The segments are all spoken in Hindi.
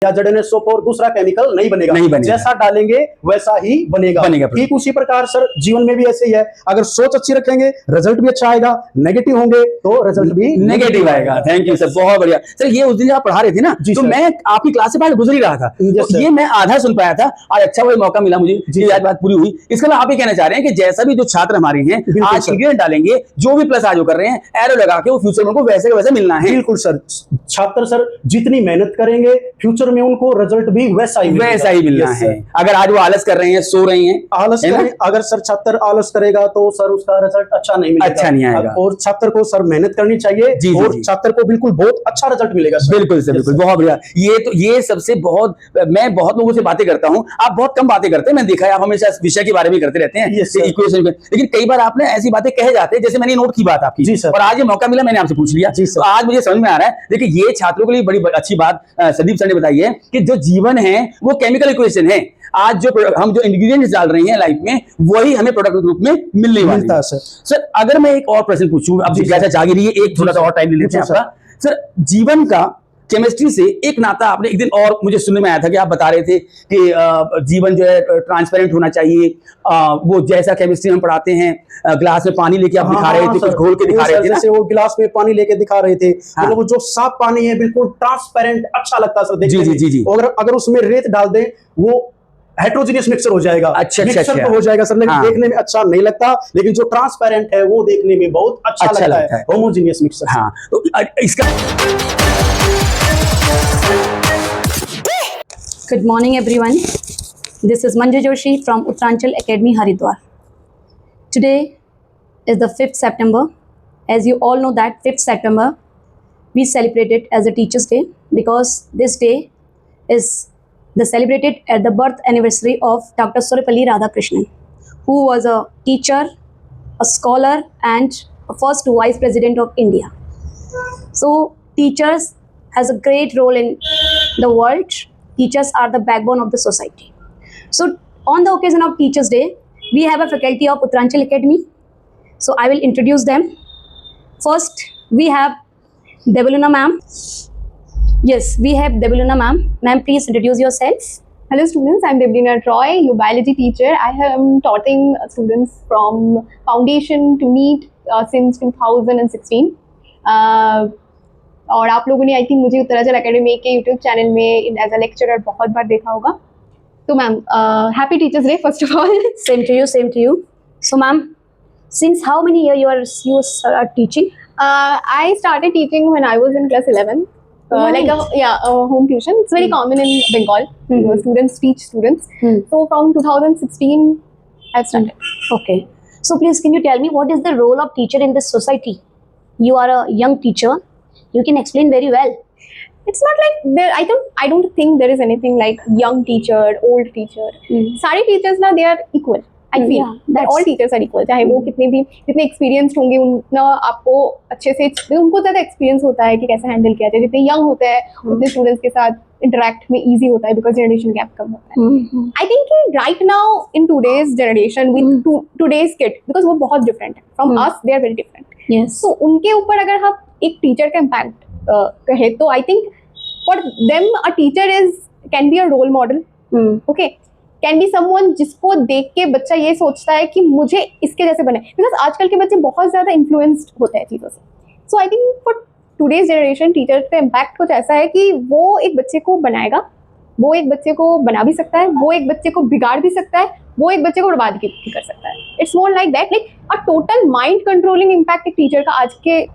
या जड़ने सोप और दूसरा केमिकल नहीं बनेगा, जैसा डालेंगे वैसा ही बनेगा। ठीक उसी प्रकार सर जीवन में भी ऐसे ही है, अगर सोच अच्छी रखेंगे रिजल्ट भी अच्छा आएगा, नेगेटिव होंगे तो रिजल्ट भी नेगेटिव आएगा। थैंक यू सर, बहुत बढ़िया सर। ये उस दिन आप पढ़ा रहे थे ना, तो मैं आपकी क्लास से बाहर गुजर ही रहा था, तो ये मैं आधा सुन पाया था। आज अच्छा वही मौका मिला मुझे, आज बात पूरी हुई। इसके अलावा आप ये कहना चाह रहे हैं कि जैसा भी जो छात्र हमारे हैं आज इंग्रेडिएंट डालेंगे, जो भी प्लस आज वो कर रहे हैं, एरो लगा के वो फ्यूचर में उनको वैसे का वैसे मिलना है। बिल्कुल सर, छात्र सर जितनी मेहनत करेंगे फ्यूचर में उनको रिजल्ट भी वैसा ही मिलना है। अगर आज वो आलस कर रहे हैं, सो रहे हैं, आलस करें, अगर सर छात्र आलस करेगा तो सर उसका रिजल्ट अच्छा नहीं मिलेगा, अच्छा नहीं आएगा। और छात्र को सर मेहनत करनी चाहिए और छात्र को बिल्कुल बहुत अच्छा रिजल्ट मिलेगा सर। बिल्कुल सर, बिल्कुल, बहुत बढ़िया। ये सबसे बहुत, मैं बहुत लोगों से बातें करता हूं, आप बहुत कम बातें करते हैं, मैं देखा है आप हमेशा विषय के बारे में करते रहते हैं, इक्वेशन, लेकिन कई बार आपने ऐसी बातें कह जाते हैं, जैसे मैंने नोट की बात आपकी, और आज ये मौका मिला मैंने आपसे पूछ लिया, तो आज मुझे समझ में आ रहा है। देखिए ये छात्रों के लिए बड़ी अच्छी बात संदीप सर ने बताई है कि जो जीवन है वो केमिकल इक्वेशन है। आज जो हम जो इंग्रेडिएंट्स डाल रहे हैं लाइफ में, वही हमें प्रोडक्ट के रूप में मिलने वाला है सर। अगर मैं एक और प्रश्न पूछूं, अब जिज्ञासा जागी रही है, एक थोड़ा सा और टाइम ले लेते हैं आपका सर। जीवन का केमिस्ट्री से एक नाता आपने एक दिन और मुझे सुनने में आया था कि आप बता रहे थे कि जीवन जो है ट्रांसपेरेंट होना चाहिए। वो जैसा केमिस्ट्री हम पढ़ाते हैं, ग्लास में पानी लेके आप दिखा रहे थे, कुछ घोल के दिखा रहे थे ना, जैसे वो गिलास में पानी लेके दिखा रहे थे, मतलब वो जो साफ पानी है बिल्कुल ट्रांसपेरेंट अच्छा लगता है सर देखने में। जी। अगर उसमें रेत डाल दें वो हेट्रोजीनियस मिक्सचर हो जाएगा। मिक्सचर तो हो जाएगा सर, लेकिन देखने में अच्छा नहीं लगता, लेकिन जो ट्रांसपेरेंट है वो देखने में बहुत अच्छा लगता है, होमोजीनियस मिक्सचर। हाँ, तो इसका Good morning everyone. This is Manju Joshi from Uttaranchal Academy, Haridwar. Today is the 5th September. As you all know that 5th September we celebrate it as a Teachers' Day, because this day is celebrated at the birth anniversary of Dr. Sarvepalli Radhakrishnan, who was a teacher, a scholar and a first Vice President of India. So teachers has a great role in the world. Teachers are the backbone of the society. So on the occasion of Teachers' Day, we have a faculty of Uttaranchal Academy. So I will introduce them. First, we have Devaluna ma'am. Yes, we have Devaluna ma'am. Ma'am, please introduce yourself. Hello students, I am Devaluna Roy, your biology teacher. I am taughting students from foundation to NEET since 2016. और आप लोगों ने आई थिंक मुझे उत्तरांचल एकेडमी के यूट्यूब चैनल में एज अ लेक्चरर बहुत बार देखा होगा। तो ma'am, happy teachers day first of all. Same to you. So ma'am, since how many years you are teaching? I started teaching when I was in class 11. Like a home tuition. It's very common in Bengal. Students teach students. So from 2016 I've started. Okay. So please can you tell me what is the role of teacher in this society? You are a young teacher. You can explain very well. It's not like there. I don't think there is anything like young teacher, old teacher. सारे teachers ना they are equal. I feel that all teachers are equal. चाहे वो कितने experienced होंगे, उतना आपको अच्छे से उनको ज़्यादा experience होता है कि कैसे handle किया जाए। जितने young होते हैं उतने students के साथ interact में easy होता है because generation gap कम होता है। I think right now in today's generation with today's kid, because वो बहुत different है from us, they are very different. Yes. So उनके ऊपर अगर हम एक टीचर का इम्पैक्ट कहे तो I think for them a teacher can be a role model, okay, can be someone जिसको देख के बच्चा ये सोचता है कि मुझे इसके जैसे बने, बिकॉज आजकल के बच्चे बहुत ज़्यादा इन्फ्लुएंस्ड होते हैं चीज़ों से। So I think for today's generation teacher का इम्पैक्ट कुछ ऐसा है कि वो एक बच्चे को बनाएगा, वो एक बच्चे को बना भी सकता है, वो एक बच्चे को बिगाड़ भी सकता है, वो एक बच्चे को बर्बाद भी कर सकता है। It's more like that, like a total mind controlling impact एक टीचर का आज के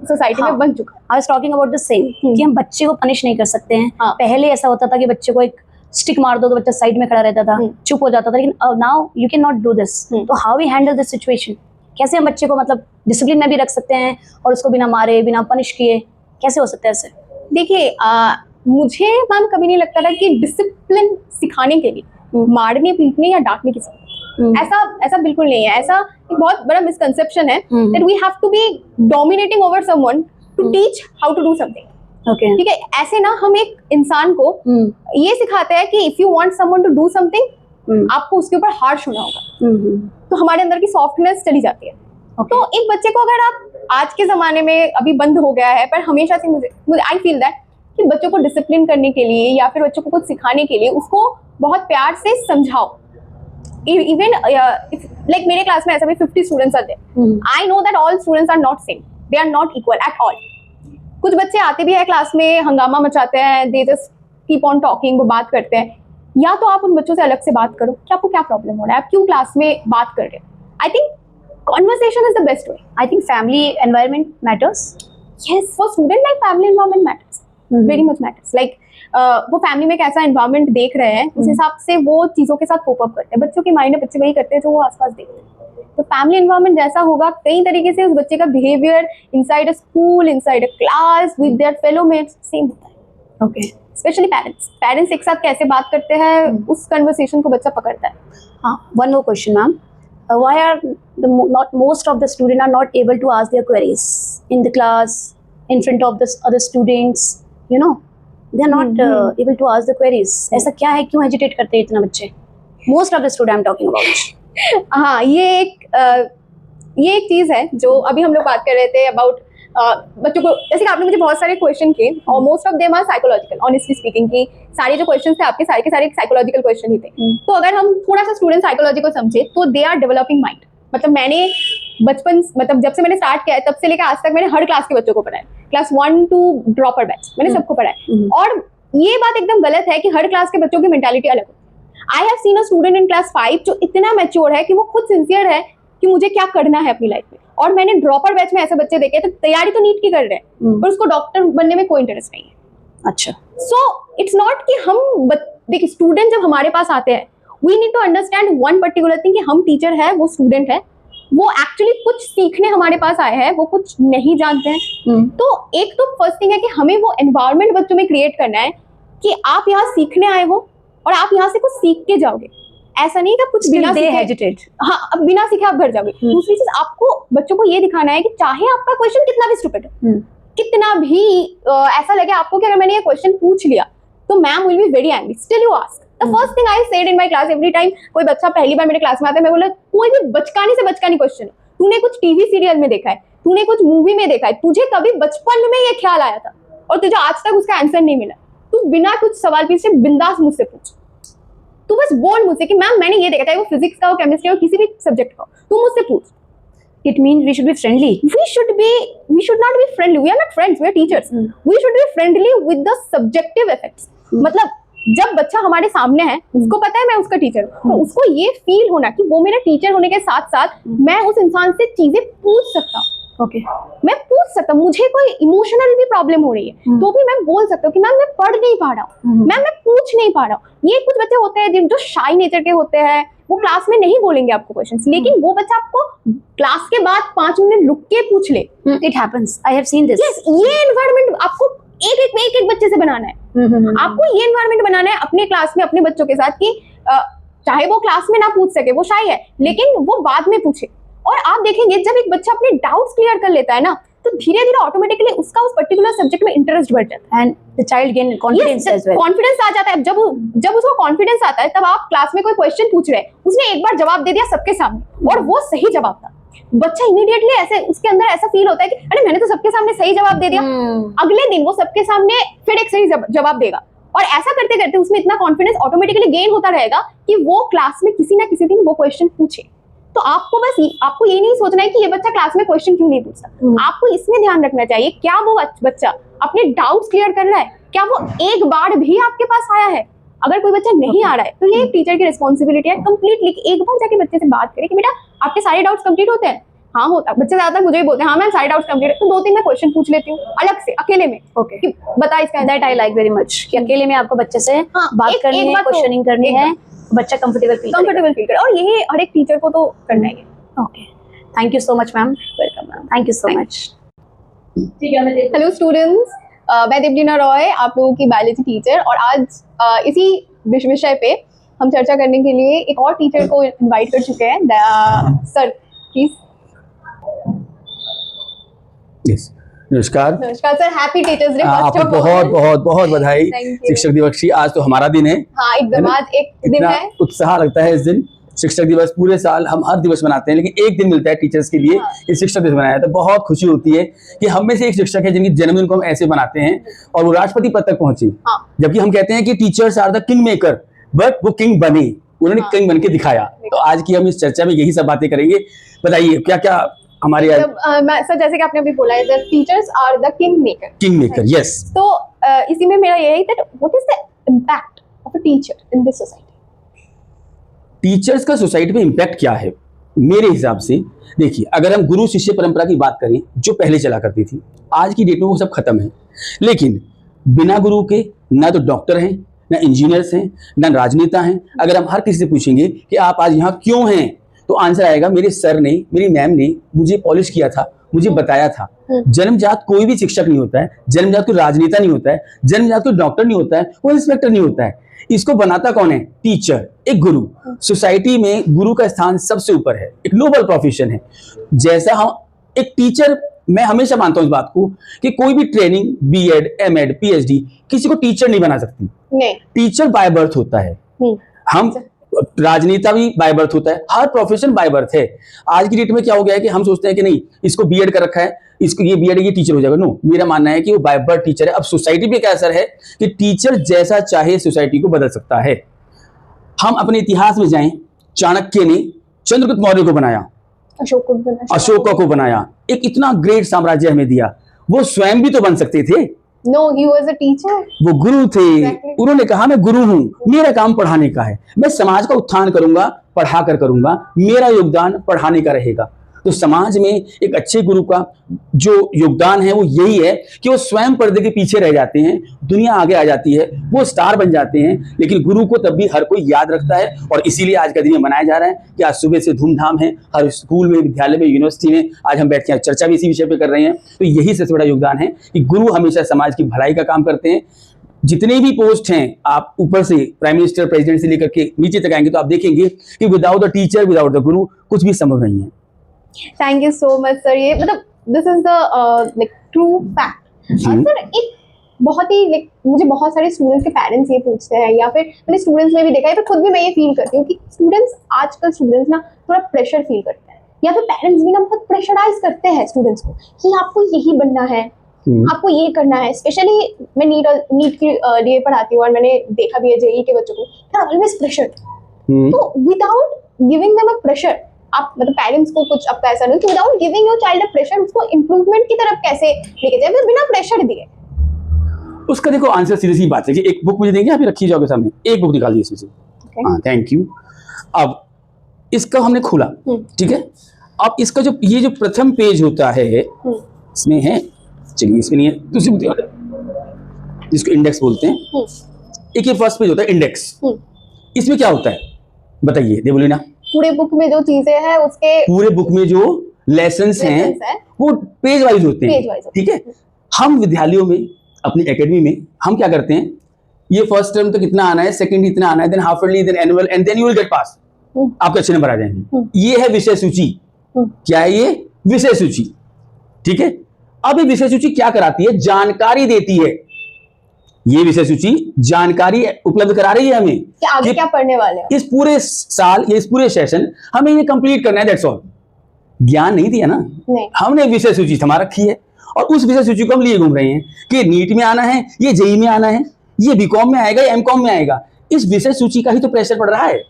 सोसाइटी में बन चुका है। I was talking about the same कि हम बच्चे को पनिश नहीं कर सकते हैं। पहले ऐसा होता था कि बच्चे को एक स्टिक मार दो तो बच्चा साइड में खड़ा रहता था, चुप हो जाता था, लेकिन now you can not do this. तो how we handle this situation? कैसे हम बच्चे को मतलब डिसिप्लिन में भी रख सकते हैं और उसको बिना मारे बिना पनिश किए कैसे हो सकता है ऐसे? देखिए, मुझे मैम कभी नहीं लगता था कि डिसिप्लिन सिखाने के लिए मारने पीटने या डांटने की जरूरत ऐसा बिल्कुल नहीं है। ऐसा एक बहुत बड़ा मिसकंसेप्शन है that we have to be dominating over someone to teach how to do something. Okay. ठीक है, ऐसे ना हम एक इंसान को ये सिखाते हैं कि if you want someone to do something, आपको उसके ऊपर हार्श होना होगा, तो हमारे अंदर की सॉफ्टनेस चली जाती है। तो एक बच्चे को अगर आप आज के जमाने में अभी बंद हो गया है, पर हमेशा से मुझे आई फील दैट कि बच्चों को डिसिप्लिन करने के लिए या फिर बच्चों को कुछ सिखाने के लिए उसको बहुत प्यार से समझाओ। इवन लाइक मेरे क्लास में ऐसा भी 50 students are there, I know that all students are not same, they are not equal at all. कुछ बच्चे आते भी है क्लास में, हंगामा मचाते हैं, they just keep on talking, वो बात करते हैं। या तो आप उन बच्चों से अलग से बात करो कि आपको क्या प्रॉब्लम हो रहा है, आप क्यों क्लास में बात कर रहे हो। I think conversation is the best way. I think family environment matters. Yes, for student like family environment matters. Very much matters. Like वो फैमिली में कैसा एनवायरनमेंट देख रहे हैं उस हिसाब से वो चीज़ों के साथ कोप अप करते हैं। बच्चों के माइंड में बच्चे वही करते हैं जो वो आसपास देखते हैं। तो फैमिली एनवायरनमेंट जैसा होगा, कई तरीके से उस बच्चे का behaviour inside a school, inside a class, with their fellow mates same होता है। Okay. स्पेशली पेरेंट्स एक साथ कैसे बात करते हैं उस कन्वर्सेशन को बच्चा पकड़ता है। हाँ, one more question, ma'am. Why are not most of the students are not able to ask their queries in the class, in front of the other students? You know, they are not able to ask the queries. ऐसा क्या है, क्यों hesitate करते हैं इतना बच्चे? Most of the student I'm talking about. हाँ, ये एक चीज़ है जो अभी हम लोग बात कर रहे थे अबाउट बच्चों को। जैसे कि आपने मुझे बहुत सारे क्वेश्चन किए और most of them are psychological, honestly speaking, कि सारे जो क्वेश्चंस थे आपके सारे के सारे साइकोलॉजिकल क्वेश्चन ही थे। तो अगर हम थोड़ा सा स्टूडेंट साइकोलॉजी को समझे तो दे आर डेवलपिंग माइंड। मतलब मैंने बचपन, मतलब जब से मैंने स्टार्ट किया है तब से लेकर आज तक मैंने हर क्लास के बच्चों को पढ़ाया, क्लास 1 to ड्रॉपर बैच मैंने सबको पढ़ाया। और ये बात एकदम गलत है कि हर क्लास के बच्चों की मेंटालिटी अलग होती है। I have seen a student in class 5 जो इतना मैच्योर है कि वो खुद सिंसियर है कि मुझे क्या करना है अपनी लाइफ में। और मैंने ड्रॉपर बैच में ऐसे बच्चे देखे तो तैयारी तो नीट की कर रहे हैं पर उसको डॉक्टर बनने में कोई इंटरेस्ट नहीं है। अच्छा, सो इट्स नॉट कि हम देखिए, स्टूडेंट जब हमारे पास आते हैं we need to understand one particular thing कि हम टीचर है, वो स्टूडेंट है, वो एक्चुअली कुछ सीखने हमारे पास आए हैं, वो कुछ नहीं जानते हैं। तो एक तो फर्स्ट थिंग है कि हमें वो एनवायरनमेंट बच्चों में क्रिएट करना है कि आप यहाँ सीखने आए हो और आप यहाँ से कुछ सीख के जाओगे। ऐसा नहीं कि कुछ बिना सीखे, हाँ, अब बिना सीखे आप घर जाओगे। दूसरी चीज, आपको बच्चों को ये दिखाना है कि चाहे आपका क्वेश्चन कितना भी स्टूपिड है, कितना भी ऐसा लगे आपको कि अगर मैंने ये क्वेश्चन पूछ लिया तो ma'am will be very angry, still you ask. The first thing I said in my class, every time कोई बच्चा पहली बार मेरे क्लास में आता है, मैं बोला कोई भी बचकानी से बचकानी क्वेश्चन, तूने कुछ टीवी सीरियल में देखा है, तूने कुछ मूवी में देखा है, तुझे कभी बचपन में ये ख्याल आया था और तुझे आज तक उसका आंसर नहीं मिला, तू बिना कुछ सवाल पूछे बिंदास मुझसे पूछ। तू बस बोल मुझसे कि मैम मैंने ये देखा, चाहे वो फिजिक्स का हो, केमिस्ट्री हो, किसी भी सब्जेक्ट का हो, तू मुझसे पूछ। It means we should be friendly. We should not be friendly. We are not friends. We are teachers. We should be friendly with the subjective effects. मतलब जब बच्चा हमारे सामने है, उसको पता है मैं उसका टीचर हूँ, तो उसको ये फील होना कि वो मेरा टीचर होने के साथ साथ मैं उस इंसान से चीजें पूछ सकता हूँ। Okay. मैं पूछ सकता हूँ, मुझे कोई इमोशनल भी प्रॉब्लम हो रही है तो भी मैं बोल सकता हूँ कि मैम मैं पढ़ नहीं पा रहा हूँ, मैम मैं पूछ नहीं पा रहा हूँ। ये कुछ बच्चे होते हैं जो शाई नेचर के होते हैं, वो क्लास में नहीं बोलेंगे आपको क्वेश्चंस, लेकिन वो बच्चा आपको क्लास के बाद 5 मिनट रुक के पूछ ले। It happens. I have seen this. Yes, ये एनवायरनमेंट आपको एक बच्चे से बनाना है। आपको ये एनवायरनमेंट बनाना है अपने क्लास में अपने बच्चों के साथ कि चाहे वो क्लास में ना पूछ सके, वो शाय है, लेकिन वो बाद में पूछे। और आप देखेंगे जब एक बच्चा अपने डाउट्स क्लियर कर लेता है ना, तो धीरे धीरे ऑटोमेटिकली उसका उस पर्टिकुलर सब्जेक्ट में इंटरेस्ट बढ़ जाता है And the child gain confidence as well. Confidence आ जाता है। जब उसको कॉन्फिडेंस आता है तब आप क्लास में कोई क्वेश्चन पूछ रहे हैं, उसने एक बार जवाब दे दिया सबके सामने और वो सही जवाब था, बच्चा इमीडिएटली ऐसे उसके अंदर ऐसा फील होता है कि अरे मैंने तो सबके सामने सही जवाब दे दिया। अगले दिन वो सबके सामने फिर एक सही जवाब देगा और ऐसा करते करते उसमें इतना कॉन्फिडेंस ऑटोमेटिकली गेन होता रहेगा कि वो क्लास में किसी ना किसी दिन वो क्वेश्चन पूछे। तो आपको ये नहीं सोचना है कि ये बच्चा क्लास में क्वेश्चन क्यों नहीं पूछता, आपको इसमें ध्यान रखना चाहिए क्या वो बच्चा अपने डाउट्स क्लियर कर रहा है, क्या वो एक बार भी आपके पास आया है। अगर कोई बच्चा नहीं आ रहा है तो ये टीचर की रिस्पॉन्सिबिलिटी है कंप्लीटली कि एक बार जाके बच्चे से बात करें कि बेटा आपके सारे डाउट्स कंप्लीट होते हैं। हाँ होता, बच्चे ज्यादातर मुझे ही बोलते हैं हाँ मैम सारे डाउट्स कंप्लीट है, तो 2-3 मैं क्वेश्चन पूछ लेती हूँ अलग से अकेले में। Okay. कि बता इसका That I like very much. कि अकेले में आपको बच्चे से बात करनी है, क्वेश्चनिंग करनी है, बच्चा कंफर्टेबल फील करे और यही हर एक टीचर को तो करना ही है। Okay, thank you so much ma'am. Welcome ma'am, thank you so much. ठीक है, हेलो स्टूडेंट्स, मैं देवलीना रॉय आप लोगों की बायोलॉजी टीचर, और आज इसी विषय पे हम चर्चा करने के लिए एक और टीचर को इनवाइट कर चुके हैं। Sir please. यस, नमस्कार सर, हैप्पी टीचर्स डे। आपको बहुत बहुत बहुत बधाई Thank you. शिक्षक दिवस की। आज तो हमारा दिन है। हाँ एकदम, आज एक दिन इतना है। उत्साह लगता है इस दिन शिक्षक दिवस पूरे साल हम हर दिवस मनाते हैं, लेकिन एक दिन मिलता है टीचर्स के लिए, ये शिक्षक दिवस मनाया। तो बहुत खुशी होती है कि हम में से एक शिक्षक है जिनकी जन्मदिन को हम ऐसे मनाते हैं और वो राष्ट्रपति पद तक पहुंचे। जबकि हम कहते हैं कि teachers are the king maker, but वो किंग बने, उन्होंने किंग बन के दिखाया। तो आज की हम इस चर्चा में यही सब बातें करेंगे। बताइए क्या क्या हमारे सर जैसे कि आपने अभी बोला है, teachers are the king maker. King maker, yes. तो इसी में मेरा यही that what is the impact of a teacher in this society? Teachers का सोसाइटी पे इम्पैक्ट क्या है मेरे हिसाब से? देखिए, अगर हम गुरु शिष्य परंपरा की बात करें जो पहले चला करती थी, आज की डेट में वो सब खत्म है। लेकिन बिना गुरु के ना तो डॉक्टर हैं, ना इंजीनियर्स हैं, ना राजनेता हैं। अगर हम हर किसी से पूछेंगे कि आप आज यहाँ क्यों हैं, तो आंसर आएगा मेरे सर ने, मेरी मैम ने मुझे पॉलिश किया था, मुझे बताया था। जन्मजात कोई भी शिक्षक नहीं होता है, जन्मजात कोई राजनेता नहीं होता है, जन्मजात कोई डॉक्टर नहीं होता है, कोई इंस्पेक्टर नहीं होता है। इसको बनाता कौन है? टीचर, एक गुरु। सोसाइटी में गुरु का स्थान सबसे ऊपर है, एक नोबल प्रोफेशन है। जैसा हम एक टीचर, मैं हमेशा मानता हूं इस बात को कि कोई भी ट्रेनिंग, बीएड, एमएड, पीएचडी किसी को टीचर नहीं बना सकती। नहीं, टीचर बाय बर्थ होता है। हम राजनेता भी बाय बर्थ होता है, हर प्रोफेशन बाय बर्थ है। आज की डेट में क्या हो गया है कि हम सोचते हैं कि नहीं, इसको बीएड कर रखा है, इसको ये बीएड ये टीचर हो जाएगा। नो, मेरा मानना है कि वो बाय बर्थ टीचर है। अब सोसाइटी पे क्या असर है कि टीचर जैसा चाहे सोसाइटी को बदल सकता है। हम अपने इतिहास में जाएं, चाणक्य ने चंद्रगुप्त मौर्य को बनाया, अशोका को बनाया, एक इतना ग्रेट साम्राज्य हमें दिया। वो स्वयं भी तो बन सकते थे। No, he was a teacher. वो गुरु थे। Exactly. उन्होंने कहा मैं गुरु हूं, मेरा काम पढ़ाने का है, मैं समाज का उत्थान करूंगा, पढ़ा कर करूंगा, मेरा योगदान पढ़ाने का रहेगा। तो समाज में एक अच्छे गुरु का जो योगदान है वो यही है कि वो स्वयं पर्दे के पीछे रह जाते हैं, दुनिया आगे आ जाती है, वो स्टार बन जाते हैं। लेकिन गुरु को तब भी हर कोई याद रखता है और इसीलिए आज का दिन मनाया जा रहा है कि आज सुबह से धूमधाम है, हर स्कूल में, विद्यालय में, यूनिवर्सिटी में आज हम बैठ के चर्चा भी इसी विषय पे कर रहे हैं। तो यही सबसे बड़ा योगदान है कि गुरु हमेशा समाज की भलाई का काम करते हैं। जितने भी पोस्ट हैं, आप ऊपर से प्राइम मिनिस्टर, प्रेसिडेंट से लेकर के नीचे तक आएंगे तो आप देखेंगे कि without the teacher, without the गुरु कुछ भी संभव नहीं है। Thank you so much sir. ये मतलब this is the like true fact. Sir एक बहुत ही लाइक मुझे बहुत सारे स्टूडेंट्स के पेरेंट्स ये पूछते हैं, या फिर मैंने स्टूडेंट्स में भी देखा है, फिर खुद भी मैं ये फील करती हूँ कि स्टूडेंट्स, आजकल स्टूडेंट्स ना थोड़ा प्रेशर फील करते हैं, या फिर पेरेंट्स भी ना बहुत प्रेशराइज करते हैं स्टूडेंट्स को कि आपको यही बनना है, आपको ये करना है। स्पेशली मैं नीट के लिए पढ़ाती हूँ और मैंने देखा भी है जेईई के बच्चों को, ऑलवेज प्रेशर। तो without giving them a pressure, आप मतलब पेरेंट्स को कुछ आपका ऐसा नहीं कि without giving your child a pressure, उसको इंप्रूवमेंट की तरफ कैसे लेके जाए फिर बिना प्रेशर दिए? उसका देखो आंसर सीधी सी बात है कि एक बुक मुझे देंगे, आप रखी जाओगे सामने, एक बुक निकाल दी इसमें से। हाँ, थैंक यू। अब इसका हमने खोला, ठीक है। अब इसका जो ये जो प्रथम पेज होता है इसमें है, चलिए इसमें नहीं है, दूसरी बुक जिसको इंडेक्स बोलते हैं। एक ये फर्स्ट पेज होता है इंडेक्स। इसमें क्या होता है बताइए, दे बोलिए ना। पूरे बुक में जो चीजें हैं उसके, पूरे बुक में जो लेसन्स हैं वो पेज वाइज होते हैं, ठीक है। हम विद्यालयों में, अपनी एकेडमी में हम क्या करते हैं, ये फर्स्ट टर्म तक इतना आना है, सेकंड इतना आना है, then half yearly, then annual, and then you will get pass. आपके अच्छे नंबर आ जाएंगे। ये है विषय सूची। क्या है ये? विषय सूची, ठीक है। अब ये विषय सूची क्या कराती है? जानकारी देती है। ये विषय सूची जानकारी उपलब्ध करा रही है हमें कि आगे क्या पढ़ने वाले हैं। इस पूरे साल, इस पूरे सेशन हमें ये कंप्लीट करना है, दैट्स ऑल। ज्ञान नहीं दिया ना, नहीं। हमने विषय सूची थमा रखी है और उस विषय सूची को हम लिए घूम रहे हैं कि नीट में आना है, ये जेईई में आना है, ये बीकॉम में आएगा, या एमकॉम में आएगा। इस विषय सूची का ही तो प्रेशर पड़ रहा है।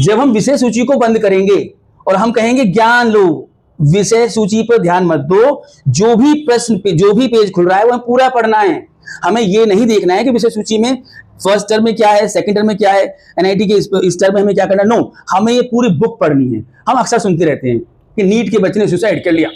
जब हम विषय सूची को बंद करेंगे और हम कहेंगे ज्ञान लो, विषय सूची पर ध्यान मत दो, जो भी प्रश्न पे, जो भी पेज खुल रहा है वो हमें पूरा पढ़ना है। हमें ये नहीं देखना है कि विषय सूची में फर्स्ट टर्म में क्या है, सेकंड टर्म में क्या है, एनआईटी के इस टर्म में हमें क्या करना है। नो, हमें ये पूरी बुक पढ़नी है। हम अक्सर सुनते रहते हैं कि नीट के बच्चे ने सुसाइड कर लिया,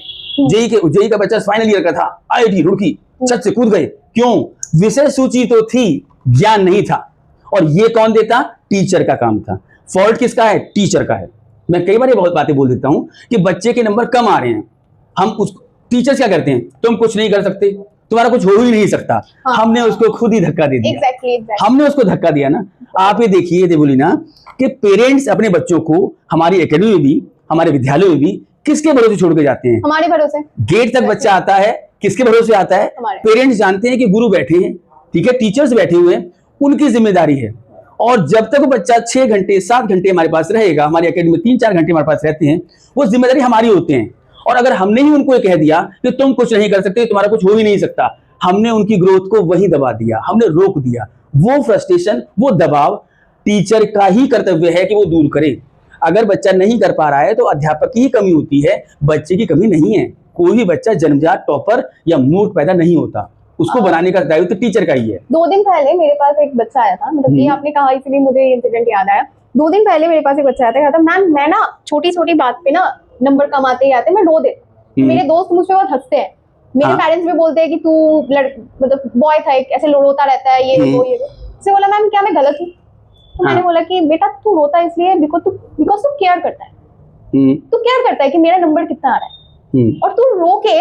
जेईई का बच्चा फाइनल ईयर का था, आईआईटी रुड़की छत से कूद गए। क्यों? विषय सूची तो थी, ज्ञान नहीं था। और ये कौन देता? टीचर का काम था। फॉल्ट किसका है? टीचर का है। मैं कई बार ये बहुत बातें बोल देता हूं कि बच्चे के नंबर कम आ रहे हैं, हम उस टीचर्स क्या करते हैं, तुम कुछ नहीं कर सकते, तुम्हारा कुछ हो ही नहीं सकता। हाँ, हमने उसको खुद ही धक्का दे दिया। exactly. हमने उसको धक्का दिया ना। आप ये देखिए देवलीना कि पेरेंट्स अपने बच्चों को हमारी एकेडमी में भी, हमारे विद्यालयों में भी किसके भरोसे छोड़ के जाते हैं? हमारे भरोसे। गेट तक बच्चा आता है, किसके भरोसे आता है? पेरेंट्स जानते हैं कि गुरु बैठे हैं, ठीक है, टीचर्स बैठे हुए हैं, उनकी जिम्मेदारी है। और जब तक वो बच्चा 6 घंटे 7 घंटे हमारे पास रहेगा, हमारी एकेडमी में 3-4 घंटे हमारे पास रहते हैं, वो जिम्मेदारी हमारी होती है। और अगर हमने ही उनको ये कह दिया कि तुम कुछ नहीं कर सकते, तुम्हारा कुछ हो ही नहीं सकता, हमने उनकी ग्रोथ को वहीं दबा दिया, हमने रोक दिया। वो फ्रस्ट्रेशन, वो दबाव टीचर का ही कर्तव्य है कि वो दूर करे। अगर बच्चा नहीं कर पा रहा है तो अध्यापक की ही कमी होती है, बच्चे की कमी नहीं है। कोई भी बच्चा जन्मजात टॉपर या मूर्ख पैदा नहीं होता, उसको बनाने का दायित्व तो टीचर का ही है। 2 दिन पहले मेरे पास एक बच्चा आया था, मतलब ये आपने कहा इसलिए मुझे ये इंसिडेंट याद आया। 2 दिन पहले मेरे पास एक बच्चा आया था, मैम मैं ना छोटी छोटी बात पे ना नंबर कम आते ही आते, मैं रो देती हूँ। मेरे दोस्त मुझ पे बहुत हंसते हैं, मेरे पेरेंट्स भी बोलते हैं कि तू मतलब बॉय था एक, ऐसे रोता रहता है, ये वो ये। से बोला मैम क्या मैं गलत हूँ? तो मैंने बोला कि बेटा तू रोता है इसलिए बिकॉज तू केयर करता है, तू केयर करता है कि मेरा नंबर कितना आ रहा है, और तू रो के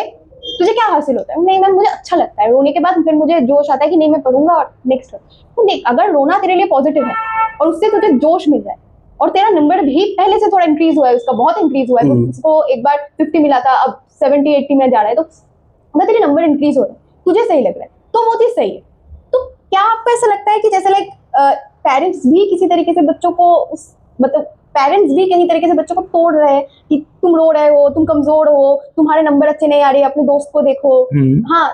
तुझे क्या हासिल होता है? नहीं मैम मुझे अच्छा लगता है, रोने के बाद फिर मुझे जोश आता है कि नहीं मैं पढ़ूंगा और नेक्स्ट। तो देख, अगर रोना तेरे लिए पॉजिटिव है और उससे तुझे जोश मिल रहा है और तेरा नंबर भी पहले से थोड़ा इंक्रीज हुआ है, उसका बहुत इंक्रीज हुआ है, उसको एक बार 50 मिला था, अब 70-80 में जा रहा है, तो अगर तेरे नंबर इंक्रीज हो रहे हैं, तुझे सही लग रहा है, तो वो चीज सही है। तो क्या आपको ऐसा लगता है कि जैसे लाइक पेरेंट्स भी किसी तरीके से बच्चों को मतलब पेरेंट्स भी कहीं तरीके से बच्चों को तोड़ रहे हैं कि तुम रो रहे हो, तुम कमजोर हो, तुम्हारे नंबर अच्छे नहीं आ रहे, अपने दोस्त को देखो। हाँ,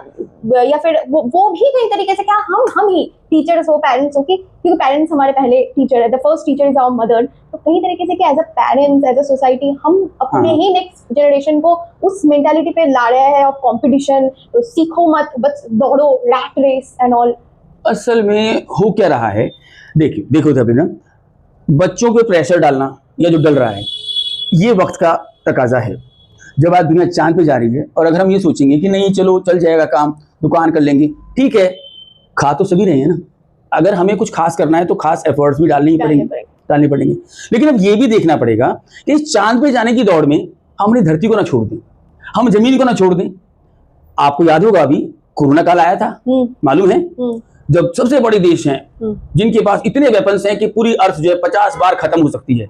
या फिर वो भी कहीं तरीके से क्या हम ही टीचर्स हो, पेरेंट्स हो, क्योंकि पेरेंट्स हमारे पहले टीचर है, the first teacher is our mother. तो कहीं तरीके से क्या as a parents, as a society, हम अपने ही नेक्स्ट जनरेशन को उस मेंटालिटी पे ला रहे हैं ऑफ कॉम्पिटिशन, तो सीखो मत, बस दौड़ो, रैट रेस एंड ऑल। असल में हो क्या रहा है, देखो तभी ना, बच्चों पे प्रेशर डालना या जो डल रहा है, ये वक्त का तकाजा है। जब आज दुनिया चांद पे जा रही है, और अगर हम ये सोचेंगे कि नहीं चलो चल जाएगा काम, दुकान कर लेंगे, ठीक है, खा तो सभी रहे हैं ना। अगर हमें कुछ खास करना है तो खास एफर्ट्स भी डालने पड़ेंगे। लेकिन अब ये भी देखना पड़ेगा कि इस चांद पे जाने की दौड़ में हम अपनी धरती को ना छोड़ दें, हम जमीन को ना छोड़ दें। आपको याद होगा अभी कोरोना काल आया था, मालूम है, जब सबसे बड़े देश हैं जिनके पास इतने वेपन्स हैं कि पूरी अर्थ जो है 50 बार खत्म हो सकती है,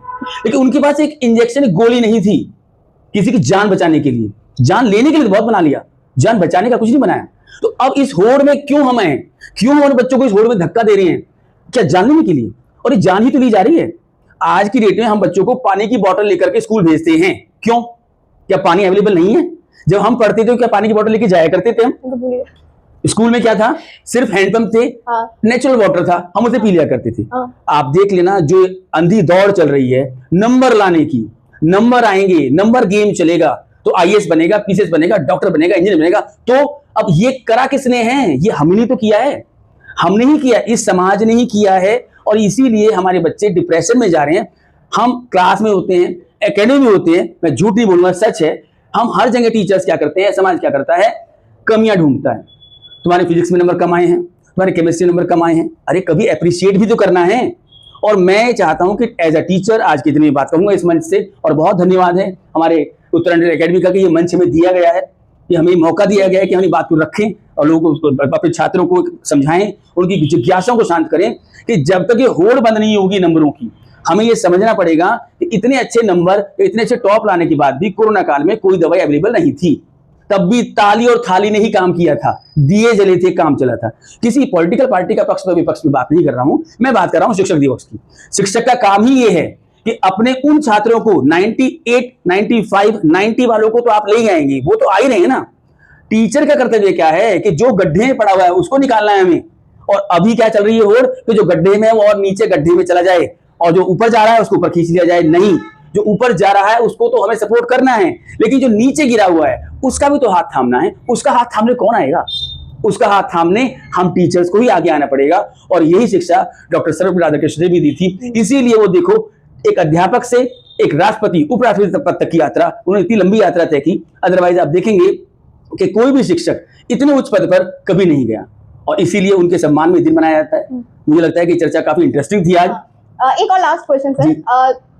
लेकिन उनके पास एक इंजेक्शन, एक गोली नहीं थी किसी की जान बचाने के लिए। जान लेने के लिए बहुत बना लिया, जान बचाने का कुछ नहीं बनाया। तो अब इस होड़ में क्यों हम हैं, क्यों हम बच्चों को इस होड़ में धक्का दे रहे हैं? क्या जान लेने के लिए? और ये जान ही तो ली जा रही है। आज की डेट में हम बच्चों को पानी की बोतल लेकर के स्कूल भेजते हैं, क्यों? क्या पानी अवेलेबल नहीं है? जब हम पढ़ते थे क्या पानी की बोतल लेके जाया करते थे हम? स्कूल में क्या था, सिर्फ हैंडपंप थे, नेचुरल वाटर था, हम उसे पी लिया करते थे। आप देख लेना, जो अंधी दौड़ चल रही है नंबर लाने की, नंबर आएंगे, नंबर गेम चलेगा, तो आईएएस बनेगा, पीसीएस बनेगा, डॉक्टर बनेगा, इंजीनियर बनेगा। तो अब ये करा किसने है? ये हमने तो किया है, हमने ही किया, इस समाज ने ही किया है, और इसीलिए हमारे बच्चे डिप्रेशन में जा रहे हैं। हम क्लास में होते हैं, एकेडमी में होते हैं, मैं झूठ नहीं बोलूंगा, सच है, हम हर जगह टीचर्स क्या करते हैं, समाज क्या करता है, कमियां ढूंढता है। तुम्हारे फिजिक्स में नंबर कम आए हैं, तुम्हारे केमिस्ट्री नंबर कम आए हैं, अरे कभी अप्रिशिएट भी तो करना है। और मैं चाहता हूं कि एज अ टीचर आज की इतनी बात कहूंगा इस मंच से, और बहुत धन्यवाद है हमारे उत्तराखंड एकेडमी का कि ये मंच हमें दिया गया है, कि हमें मौका दिया गया है कि हम बात को रखें और लोगों को, अपने छात्रों को समझाएं, उनकी जिज्ञासाओं को शांत करें कि जब तक ये होड़ बंद नहीं होगी नंबरों की, हमें ये समझना पड़ेगा कि इतने अच्छे नंबर, इतने अच्छे टॉप लाने के बाद भी कोरोना काल में कोई दवाई अवेलेबल नहीं थी, तब भी ताली और थाली ने ही काम किया था, दिए जले थे, काम चला था। किसी पॉलिटिकल पार्टी का पक्ष में विपक्ष में बात नहीं कर रहा हूं, मैं बात कर रहा हूं शिक्षक दिवस की। शिक्षक का काम ही ये है कि अपने उन छात्रों को 98, 95, 90 वालों को तो आप ले आएंगे, वो तो आ ही रहे हैं ना। टीचर का कर्तव्य क्या है कि जो गड्ढे में पड़ा हुआ है उसको निकालना है हमें। और अभी क्या चल रही है होड़ कि जो गड्ढे में है वो और नीचे गड्ढे में चला जाए, और जो ऊपर जा रहा है उसको ऊपर खींच लिया जाए। नहीं, जो ऊपर जा रहा है उसको तो हमें सपोर्ट करना है, लेकिन जो नीचे गिरा हुआ है उसका भी तो हाथ थामना है। उसका हाथ थामने कौन आएगा? उसका हाथ थामने हम टीचर्स को ही आगे आना पड़ेगा। और यही शिक्षा डॉक्टर सर्वपल्ली राधाकृष्णन ने भी दी थी। इसीलिए वो देखो, एक अध्यापक से एक राष्ट्रपति, उपराष्ट्रपति पद तक की यात्रा, उन्होंने इतनी लंबी यात्रा तय की। अदरवाइज आप देखेंगे कि कोई भी शिक्षक इतने उच्च पद पर कभी नहीं गया, और इसीलिए उनके सम्मान में दिन मनाया जाता है। मुझे लगता है कि चर्चा काफी इंटरेस्टिंग थी आज। एक और last question sir,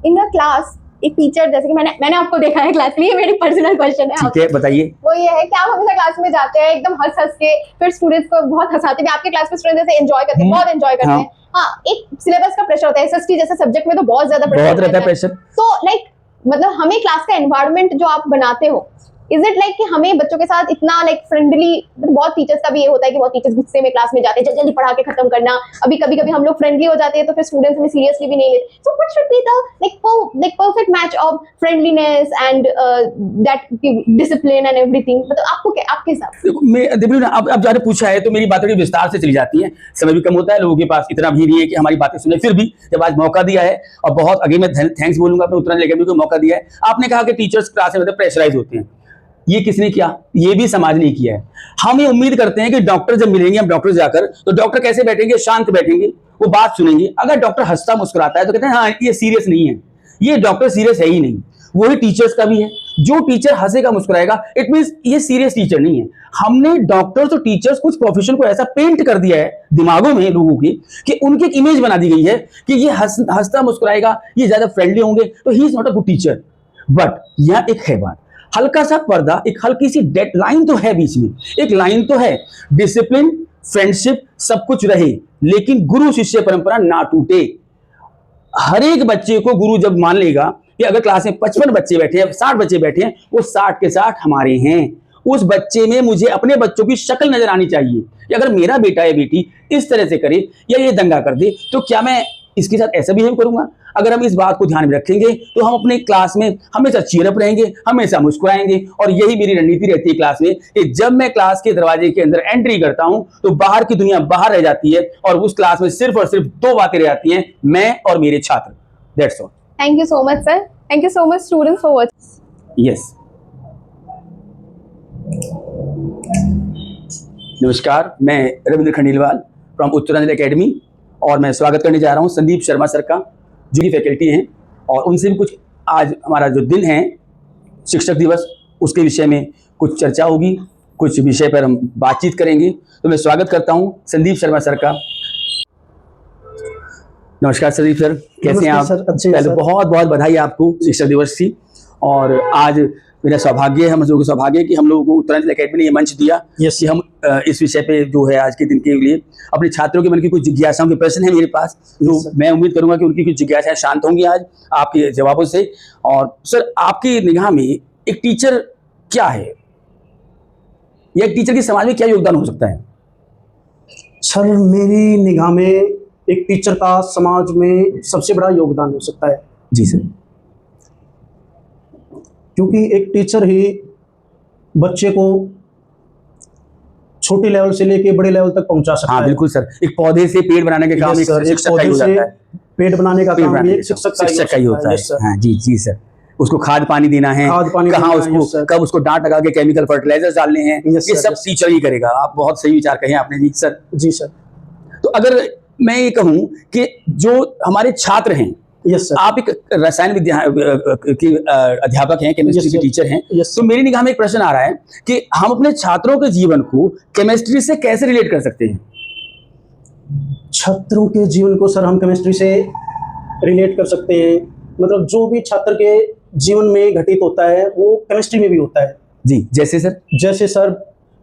in the class एक टीचर, जैसे कि मैंने आपको देखा है क्लास में, ये मेरी पर्सनल क्वेश्चन है। ठीक है, बताइए। वो ये है कि आप हमेशा क्लास में जाते हैं एकदम हंस हंस के, फिर स्टूडेंट्स को बहुत हंसाते हैं। आपके क्लास में स्टूडेंट्स जैसे एंजॉय करते हैं, बहुत एंजॉय करते हैं। हाँ, एक सिलेबस का प्रेशर होता है, एसएसटी जैसे सब्जेक्ट में तो बहुत ज्यादा प्रेशर रहता है। तो लाइक मतलब हमें क्लास का एनवायरनमेंट जो आप बनाते हो, इज इट लाइक कि हमें बच्चों के साथ इतना लाइक फ्रेंडली, बहुत टीचर्स का भी ये होता है कि बहुत टीचर्स गुस्से में क्लास में जाते हैं, जल्दी जल्दी पढ़ा के खत्म करना, अभी कभी कभी हम लोग फ्रेंडली हो जाते हैं तो फिर स्टूडेंट्स हमें सीरियसली भी नहीं लेते, so what should be the like perfect match of friendliness and that discipline and everything, मतलब आपको क्या, आपके हिसाब से? देखो ना, अब जाने पूछा है तो मेरी बातें थोड़ी विस्तार से चली जाती हैं, समय भी कम होता है, लोगों के पास इतना भी नहीं है कि हमारी बातें सुने, फिर भी जब आज मौका दिया है, और बहुत आगे मैं थैंक्स बोलूंगा अपने उत्तरांचल एकेडमी को मौका दिया है। आपने कहा कि टीचर्स क्लास में प्रेशराइज होते हैं, ये किसने किया? ये भी समाज ने किया है। हम ये उम्मीद करते हैं कि डॉक्टर जब मिलेंगे, हम डॉक्टर जाकर, तो डॉक्टर कैसे बैठेंगे? शांत बैठेंगे, वो बात सुनेंगे। अगर डॉक्टर हंसता मुस्कुराता है तो कहते हैं हाँ ये सीरियस नहीं है, ये डॉक्टर सीरियस है ही नहीं। वही टीचर्स का भी है, जो टीचर हंसेगा मुस्कुराएगा इट मींस ये सीरियस टीचर नहीं है। हमने डॉक्टर्स और टीचर्स कुछ प्रोफेशन को ऐसा पेंट कर दिया है दिमागों में लोगों की कि उनकी एक इमेज बना दी गई है कि ये हंसता मुस्कुराएगा, ये ज्यादा फ्रेंडली होंगे, तो he is not a good teacher. But यह एक है बात, हल्का सा पर्दा, एक हल्की सी डेड लाइन तो है बीच में, एक लाइन तो है, डिसिप्लिन, फ्रेंडशिप सब कुछ रहे, लेकिन गुरु शिष्य परंपरा ना टूटे। हर एक बच्चे को गुरु जब मान लेगा कि अगर क्लास में 55 बच्चे बैठे हैं, 60 बच्चे बैठे हैं, वो 60 के 60 हमारे हैं, उस बच्चे में मुझे अपने बच्चों की शक्ल नजर आनी चाहिए कि अगर मेरा बेटा या बेटी इस तरह से करे या ये दंगा कर दे तो क्या मैं इसके साथ ऐसा बिहेव करूंगा? अगर हम इस बात को ध्यान में रखेंगे तो हम अपने क्लास में हमेशा चीयर अप रहेंगे, हमेशा मुस्कुराएंगे। और यही मेरी रणनीति रहती है क्लास में कि जब मैं क्लास के दरवाजे के अंदर एंट्री करता हूं तो बाहर की दुनिया बाहर रह जाती है और उस क्लास में सिर्फ और सिर्फ दो बातें रह जाती हैं, मैं और मेरे छात्र। That's all. Thank you so much sir, thank you so much students for watching. Yes, नमस्कार, मैं रविंद्र खंडेलवाल फ्रॉम उत्तरांचल एकेडमी, और मैं स्वागत करने जा रहा हूं संदीप शर्मा सर का, जो कि फैकल्टी हैं, और उनसे भी कुछ आज हमारा जो दिन है शिक्षक दिवस, उसके विषय में कुछ चर्चा होगी, कुछ विषय पर हम बातचीत करेंगे। तो मैं स्वागत करता हूं संदीप शर्मा सर का। नमस्कार संदीप सर, कैसे हैं आप? पहले बहुत बहुत बधाई आपको शिक्षक दिवस की। और आज मेरा सौभाग्य है, हम लोगों का सौभाग्य है कि हम लोगों को उत्तरांचल एकेडमी ने ये मंच दिया कि हम इस विषय पे जो है आज के दिन के लिए अपने छात्रों के मन की कुछ जिज्ञासाओं के प्रश्न है मेरे पास, जो मैं उम्मीद करूंगा कि उनकी कुछ जिज्ञासाएं शांत होंगी आज आपके जवाबों से। और सर, आपकी निगाह में एक टीचर क्या है, या एक टीचर के समाज में क्या योगदान हो सकता है? सर, मेरी निगाह में एक टीचर का समाज में सबसे बड़ा योगदान हो सकता है। जी सर। क्योंकि एक टीचर ही बच्चे को छोटे लेवल से लेके बड़े लेवल तक पहुंचा सकता है। हाँ बिल्कुल सर, एक पौधे से पेड़ बनाने का काम एक शिक्षक का ही होता है। पेड़ बनाने का काम एक शिक्षक का ही होता है। हाँ जी जी सर, उसको खाद पानी देना है, कहाँ उसको कब उसको डांट लगा के केमिकल फर्टिलाइजर्स डालने हैं, ये सब टीचर ही करेगा। आप बहुत सही विचार कहे आपने जी सर। जी सर। तो अगर मैं ये कहूँ कि जो हमारे छात्र हैं, यस सर, आप एक रसायन विज्ञान के अध्यापक हैं, केमिस्ट्री के टीचर हैं, तो मेरी निगाह में एक प्रश्न आ रहा है कि हम अपने छात्रों के जीवन को केमिस्ट्री से कैसे रिलेट कर सकते हैं? छात्रों के जीवन को सर हम केमिस्ट्री से रिलेट कर सकते हैं, मतलब जो भी छात्र के जीवन में घटित होता है वो केमिस्ट्री में भी होता है। जी, जैसे सर? जैसे सर,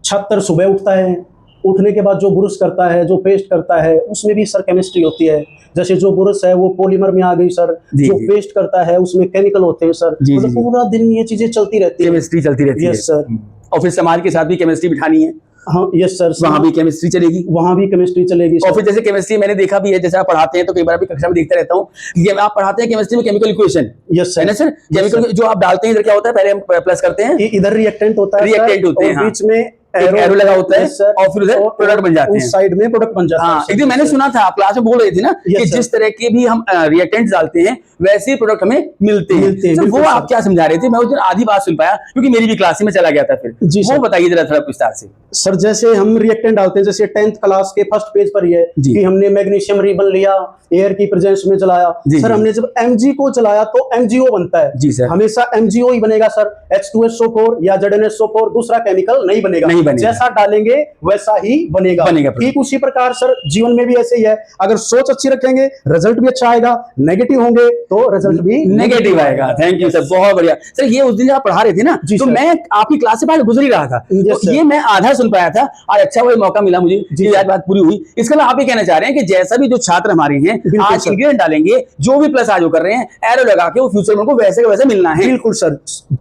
छात्र सुबह उठता है, उठने के बाद जो ब्रश करता है, जो पेस्ट करता है, उसमें भी सर केमिस्ट्री होती है। जैसे जो ब्रश है वो पॉलीमर में आ गई सर, जो पेस्ट करता है उसमें केमिकल होते हैं सर, मतलब पूरा दिन ये चीजें चलती रहती है, केमिस्ट्री चलती रहती है। Yes sir. और फिर समाज के साथ भी केमिस्ट्री बिठानी है। हाँ यस सर, वहाँ भी केमिस्ट्री चलेगी, वहाँ भी केमिस्ट्री चलेगी। और फिर जैसे केमिस्ट्री मैंने देखा भी है, जैसे आप पढ़ाते हैं तो कई बार भी कक्षा में देखता रहता हूँ कि आप पढ़ाते हैं केमिस्ट्री में केमिकल इक्वेशन। यस सर, है ना सर? केमिकल जो आप डालते हैं इधर क्या होता है, पहले हम प्लस करते हैं, इधर रिएक्टेंट होता है, रिएक्टेंट होते हैं, बीच में एरो लगा होता है, और फिर उधर प्रोडक्ट बन जाते हैं, उस साइड में प्रोडक्ट बन जाता है। हाँ, एक दिन मैंने सुना था, आप क्लास में बोल रहे थे ना कि जिस तरह के भी हम रिएक्टेंट्स डालते हैं वैसे ही प्रोडक्ट हमें मिलते हैं। तो वो आप क्या समझा रहे थे? मैं उस दिन आधी बात सुन पाया क्योंकि मेरी भी क्लास में चला गया था। फिर वो बताइए जरा थोड़ा विस्तार से। सर, जैसे हम रिएक्टेंट डालते हैं, जैसे 10th क्लास के फर्स्ट पेज पर ही है कि हमने मैग्नीशियम रिबन लिया, एयर की प्रेजेंस में जलाया। सर, हमने जब Mg को जलाया तो MgO बनता है। जी सर, हमेशा MgO ही बनेगा सर, H2SO4 या ZnSO4 दूसरा केमिकल नहीं बनेगा। बनेगा। जैसा डालेंगे वैसा ही बनेगा। ठीक उसी प्रकार सर जीवन में भी ऐसे ही है, अगर सोच अच्छी रखेंगे रिजल्ट भी अच्छा आएगा, नेगेटिव होंगे तो रिजल्ट भी नेगेटिव आएगा। थैंक यू सर, बहुत बढ़िया सर। ये उस दिन जब आप पढ़ा रहे थे ना, तो मैं आपकी क्लास से बाहर गुजर ही रहा था, तो ये मैं आधा सुन पाया था, और अच्छा वो मौका मिला मुझे, आज बात पूरी हुई। इसके अलावा आप ये कहना चाह रहे हैं कि जैसा भी जो छात्र हमारे हैं आज इंग्रेडिएंट डालेंगे, जो भी प्लस आज वो कर रहे हैं, एरो लगा के वो फ्यूचर में उनको वैसे का वैसे मिलना है। बिल्कुल सर,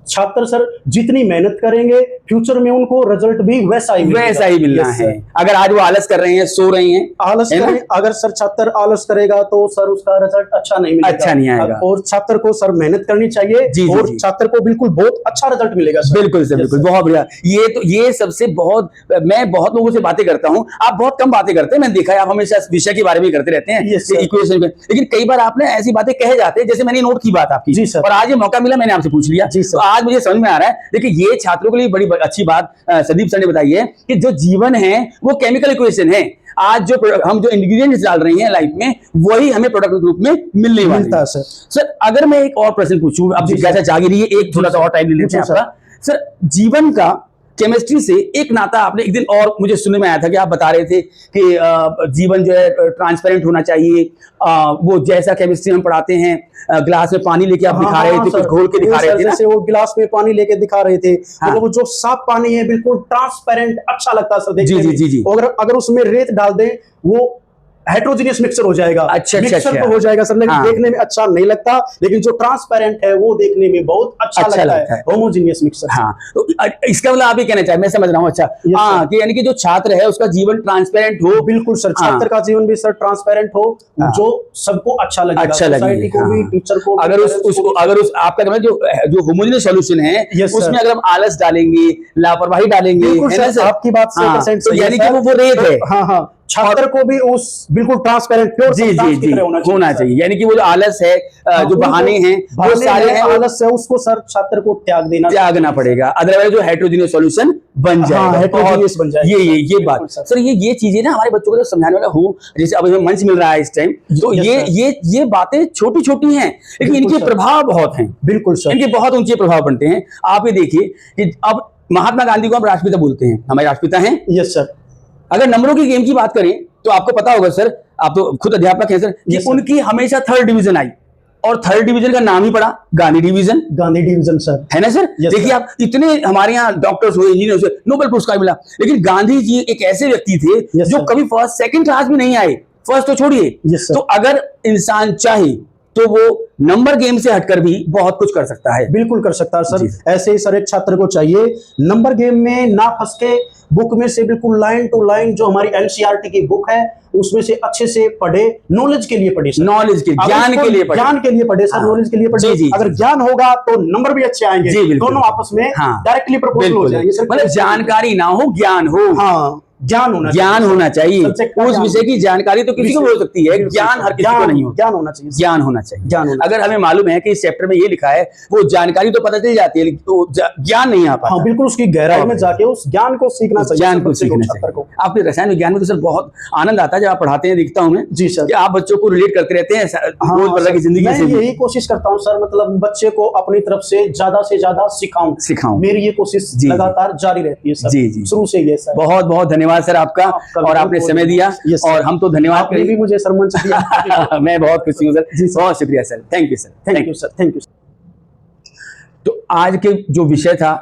छात्र सर जितनी मेहनत करेंगे फ्यूचर में उनको रिजल्ट भी वैसा ही मिलना है। अगर आज वो आलस कर रहे हैं, सो रहे हैं, आलस करें, अगर सर छात्र आलस करेगा तो सर उसका रिजल्ट अच्छा नहीं मिलेगा, अच्छा नहीं आएगा। और छात्र को सर मेहनत करनी चाहिए, और छात्र को बिल्कुल बहुत अच्छा रिजल्ट मिलेगा सर। बिल्कुल सर, बिल्कुल, बहुत बढ़िया। ये सबसे बहुत, मैं बहुत लोगों से बातें करता हूं, आप बहुत कम बातें करते हैं, मैंने देखा है आप हमेशा विषय के बारे में करते रहते हैं, इक्वेशन में, लेकिन कई बार आपने ऐसी बातें कहे जाते हैं, जैसे मैंने नोट की बात आपकी, और आज ये मौका मिला, मैंने आपसे पूछ लिया, तो आज मुझे समझ में आ रहा है। देखिए ये छात्रों के लिए बड़ी अच्छी बात संदीप सर ने बताई है कि जो जीवन है वो केमिकल इक्वेशन है। आज जो हम जो इंग्रेडिएंट्स डाल रहे हैं लाइफ में, वही हमें प्रोडक्ट के रूप में मिलने वाला है। सर अगर मैं एक और प्रश्न पूछूं, अब जिज्ञासा जागी रही है, एक थोड़ा सा और टाइम ले लेते हैं आपका। सर जीवन का केमिस्ट्री से एक नाता आपने एक दिन और मुझे सुनने में आया था कि आप बता रहे थे कि जीवन जो है ट्रांसपेरेंट होना चाहिए, वो जैसा केमिस्ट्री हम पढ़ाते हैं, ग्लास में पानी लेके आप दिखा रहे थे, कुछ घोल के दिखा रहे थे, जैसे वो गिलास में पानी लेके दिखा रहे थे, मतलब वो जो साफ पानी है बिल्कुल ट्रांसपेरेंट अच्छा लगता है सर देखने में। जी। अगर उसमें रेत डाल दें वो हेट्रोजीनियस मिक्सचर हो जाएगा, मिक्सचर तो हो जाएगा सर, लेकिन देखने में अच्छा नहीं लगता, लेकिन जो ट्रांसपेरेंट है वो देखने में बहुत अच्छा लगता है, होमोजीनियस मिक्सचर। हाँ, तो इसका मतलब आप ये कहना चाहिए, मैं समझ रहा हूँ। अच्छा, हाँ, कि यानी कि जो छात्र है उसका जीवन ट्रांसपेरेंट हो। बिल्कुल सर, छात्र का जीवन भी सर ट्रांसपेरेंट हो, जो सबको अच्छा लगेगा, सोसाइटी को भी, टीचर को। अगर उस आपका जो होमोजीनियस सॉल्यूशन है उसमें अगर हम आलस डालेंगे, लापरवाही डालेंगे, आपकी बात 100% यानी कि वो रेत है। हाँ, छात्र को भी उस बिल्कुल ट्रांसपेरेंट प्योर जी होना चाहिए। यानी कि वो जो आलस है, जो बहाने हैं, वो सारे हैं, आलस है, उसको सर छात्र को त्यागना पड़ेगा, अदरवाइज जो हेट्रोजीनियस सॉल्यूशन बन जाएगा, हेट्रोजीनियस बन जाएगा। ये बात सर, ये चीजें ना हमारे बच्चों को समझाने वाला हो, जैसे अब हमें मंच मिल रहा है इस टाइम, तो ये बातें छोटी छोटी हैं, लेकिन इनके प्रभाव बहुत हैं। बिल्कुल सर, इनके बहुत ऊंचे प्रभाव बनते हैं। आप ये देखिए कि अब महात्मा गांधी को हम राष्ट्रपिता बोलते हैं, हमारे राष्ट्रपिता हैं। Yes sir. अगर नंबरों की गेम की बात करें तो आपको पता होगा सर, आप तो खुद अध्यापक हैं सर, कि उनकी हमेशा 3rd डिवीजन आई, और 3rd डिवीजन का नाम ही पड़ा गांधी डिवीजन सर, है ना सर। देखिए आप, इतने हमारे यहाँ डॉक्टर्स हुए, इंजीनियर्स हुए, नोबेल पुरस्कार मिला, लेकिन गांधी जी एक ऐसे व्यक्ति थे जो कभी फर्स्ट सेकंड क्लास में नहीं आए, फर्स्ट तो छोड़िए। तो अगर इंसान चाहे तो वो नंबर गेम से हटकर भी बहुत कुछ कर सकता है। बिल्कुल कर सकता है सर। ऐसे ही सर एक छात्र को चाहिए नंबर गेम में ना फंस के, बुक में से बिल्कुल लाइन टू लाइन जो हमारी एनसीईआरटी की बुक है उसमें से अच्छे से पढ़े, नॉलेज के लिए पढ़े, नॉलेज के ज्ञान के लिए पढ़े सर, नॉलेज के लिए पढ़े। अगर ज्ञान होगा तो नंबर भी अच्छे आएंगे, दोनों आपस में डायरेक्टली प्रपोजल हो जाएंगे। मतलब जानकारी ना हो, ज्ञान हो। हाँ, ज्ञान होना चाहिए। उस विषय की जानकारी तो किसी को हो सकती है, ज्ञान हर किसी को नहीं हो। ज्ञान होना चाहिए, ज्ञान होना चाहिए। अगर हमें मालूम है कि इस चैप्टर में ये लिखा है, वो जानकारी तो पता चल जाती है, लेकिन तो ज्ञान नहीं आ पाता। हाँ, बिल्कुल उसकी गहराई में जाके उस ज्ञान को सीखना चाहिए, ज्ञान को सीखना चाहिए। आपके रसायन विज्ञान में तो सर बहुत आनंद आता है जब आप पढ़ाते हैं, दिखता हूँ मैं जी सर, कि आप बच्चों को रिलेट करते रहते हैं रोजमर्रा की जिंदगी से। यही कोशिश करता हूँ सर, मतलब बच्चे को अपनी तरफ से ज्यादा सिखाऊं। मेरी ये कोशिश लगातार जारी रहती है सर, जी शुरू से ये सर। बहुत बहुत धन्यवाद सर आपका, और आपने समय दिया, और हम तो धन्यवाद आपने भी मुझे सर मंच दिया। मैं बहुत खुशी हूँ सर, बहुत शुक्रिया sir, thank you sir, thank you sir, thank you. तो आज के जो विषय था,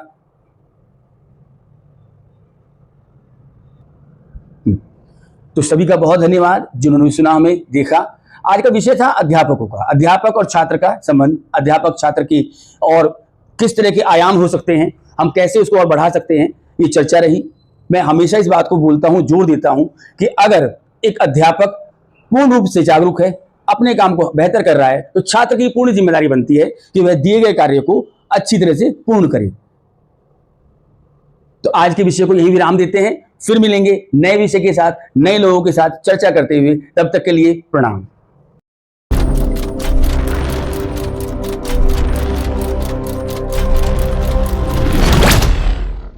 तो सभी का बहुत धन्यवाद जिन्होंने सुना, हमें देखा। आज का विषय था अध्यापकों का, अध्यापक और छात्र का संबंध, अध्यापक छात्र की और किस तरह के आयाम हो सकते हैं, हम कैसे उसको और बढ़ा सकते हैं, ये चर्चा रही। मैं हमेशा इस बात को बोलता हूं, जोर देता हूं कि अगर एक अध्यापक पूर्ण रूप से जागरूक है, अपने काम को बेहतर कर रहा है, तो छात्र की पूर्ण जिम्मेदारी बनती है कि वह दिए गए कार्य को अच्छी तरह से पूर्ण करे। तो आज के विषय को यही विराम देते हैं, फिर मिलेंगे नए विषय के साथ, नए लोगों के साथ चर्चा करते हुए। तब तक के लिए प्रणाम।